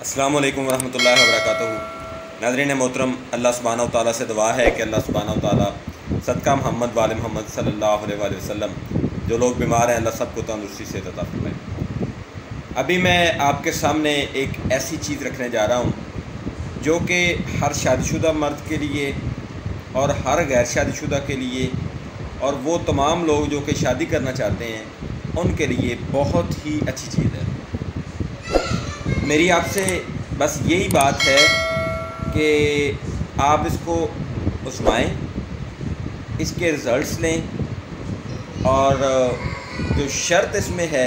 अस्सलामु अलैकुम वरहमतुल्लाहि वबरकातुहू। नाज़रीन मोहतरम, अल्लाह सुब्हानहू तआला से दुआ है कि अल्लाह सुब्हानहू तआला सदका मोहम्मद वाले मोहम्मद सल्लल्लाहु अलैहि वसल्लम जो लोग बीमार हैं अल्लाह सबको तंदुरुस्ती से अता फरमाए। अभी मैं आपके सामने एक ऐसी चीज़ रखने जा रहा हूँ जो कि हर शादीशुदा मर्द के लिए और हर गैर शादीशुदा के लिए और वो तमाम लोग जो कि शादी करना चाहते हैं उनके लिए बहुत ही अच्छी चीज़ है। मेरी आपसे बस यही बात है कि आप इसको आज़माएं, इसके रिज़ल्ट्स लें, और जो शर्त इसमें है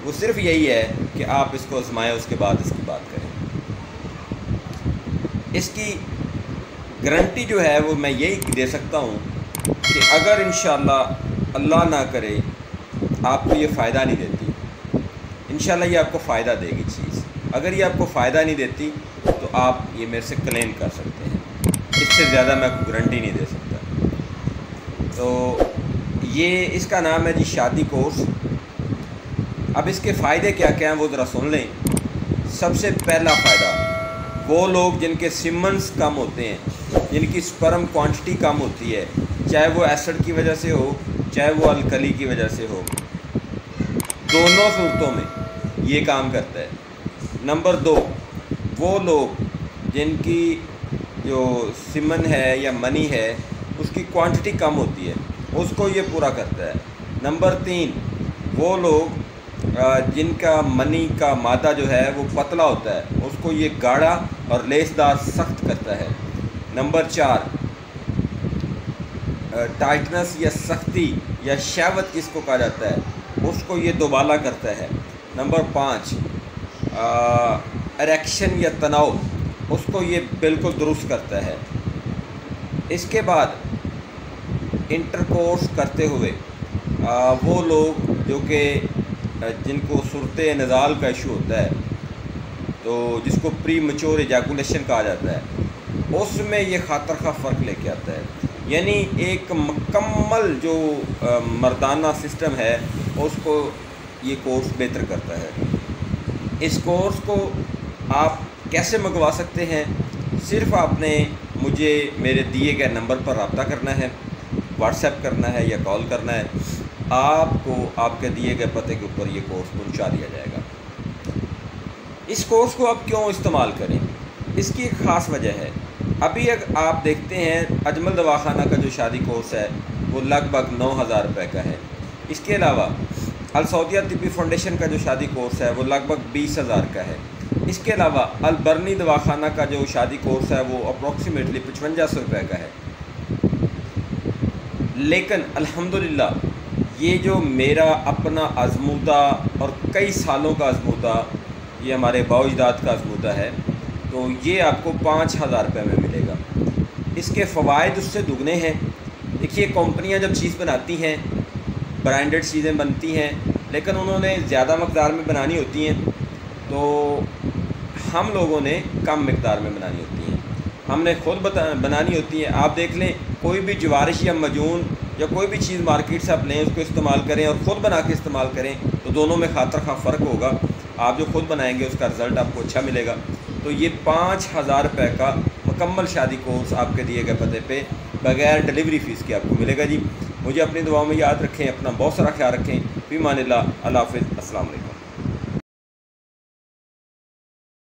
वो सिर्फ़ यही है कि आप इसको आज़माएं, उसके बाद इसकी बात करें। इसकी गारंटी जो है वो मैं यही दे सकता हूँ कि अगर इंशाअल्लाह अल्लाह ना करे आपको ये फ़ायदा नहीं देती, इंशाअल्लाह ये आपको फ़ायदा देगी चीज़। अगर ये आपको फ़ायदा नहीं देती तो आप ये मेरे से क्लेम कर सकते हैं, इससे ज़्यादा मैं गारंटी नहीं दे सकता। तो ये इसका नाम है जी शादी कोर्स। अब इसके फ़ायदे क्या क्या हैं वो ज़रा सुन लें। सबसे पहला फ़ायदा, वो लोग जिनके सिमन्स कम होते हैं, जिनकी स्पर्म क्वांटिटी कम होती है, चाहे वो एसिड की वजह से हो चाहे वो अल्कली की वजह से हो, दोनों सूरतों में ये काम करता है। नंबर 2, वो लोग जिनकी जो सिमन है या मनी है उसकी क्वांटिटी कम होती है, उसको ये पूरा करता है। नंबर 3, वो लोग जिनका मनी का मादा जो है वो पतला होता है, उसको ये गाढ़ा और लेसदार सख्त करता है। नंबर 4, टाइटनेस या सख्ती या शहवत जिसको कहा जाता है उसको ये दोबाला करता है। नंबर 5, इरेक्शन या तनाव, उसको ये बिल्कुल दुरुस्त करता है। इसके बाद इंटरकोर्स करते हुए वो लोग जो कि जिनको सूरत नज़ाल का इशू होता है, तो जिसको प्री मैच्योर एजैकुलेशन कहा जाता है, उसमें ये खातर खा फ़र्क लेके आता है। यानी एक मुकम्मल जो मर्दाना सिस्टम है उसको ये कोर्स बेहतर करता है। इस कोर्स को आप कैसे मंगवा सकते हैं? सिर्फ़ आपने मुझे मेरे दिए गए नंबर पर रब्ता करना है, व्हाट्सएप करना है या कॉल करना है। आपको आपके दिए गए पते के ऊपर ये कोर्स पहुंचा दिया जाएगा। इस कोर्स को आप क्यों इस्तेमाल करें, इसकी एक ख़ास वजह है। अभी अगर आप देखते हैं अजमल दवाखाना का जो शादी कोर्स है वो लगभग 9,000 रुपये का है। इसके अलावा अल सऊदिया तिब्बी फाउंडेशन का जो शादी कोर्स है वो लगभग 20,000 का है। इसके अलावा अल बरनी दवाखाना का जो शादी कोर्स है वो अप्रॉक्सीमेटली 5500 रुपये का है। लेकिन अल्हम्दुलिल्लाह ये जो मेरा अपना आजमूदा और कई सालों का आजमूदा, ये हमारे बाओजदाद का आजमूदा है, तो ये आपको 5,000 रुपये में मिलेगा। इसके फ़वाइद उससे दुगने हैं। देखिए, कंपनियां जब चीज़ बनाती हैं, ब्रांडेड चीज़ें बनती हैं, लेकिन उन्होंने ज़्यादा मकदार में बनानी होती हैं, तो हम लोगों ने कम मकदार में बनानी होती हैं। हमने ख़ुद बनानी होती है। आप देख लें, कोई भी जवारिश या मजून या कोई भी चीज़ मार्केट से आप लें, उसको इस्तेमाल करें और ख़ुद बना के इस्तेमाल करें, तो दोनों में खातर खा फ़र्क होगा। आप जो ख़ुद बनाएंगे उसका रिज़ल्ट आपको अच्छा मिलेगा। तो ये 5,000 रुपये का मुकम्मल शादी कोर्स आपके दिए गए पते पे बग़ैर डिलीवरी फ़ीस के आपको मिलेगा जी। मुझे अपनी दुआओं में याद रखें, अपना बहुत सारा ख्याल रखें। फ़ी मानिल्लाह, अल्लाह हाफ़िज़, अस्सलाम वालेकुम।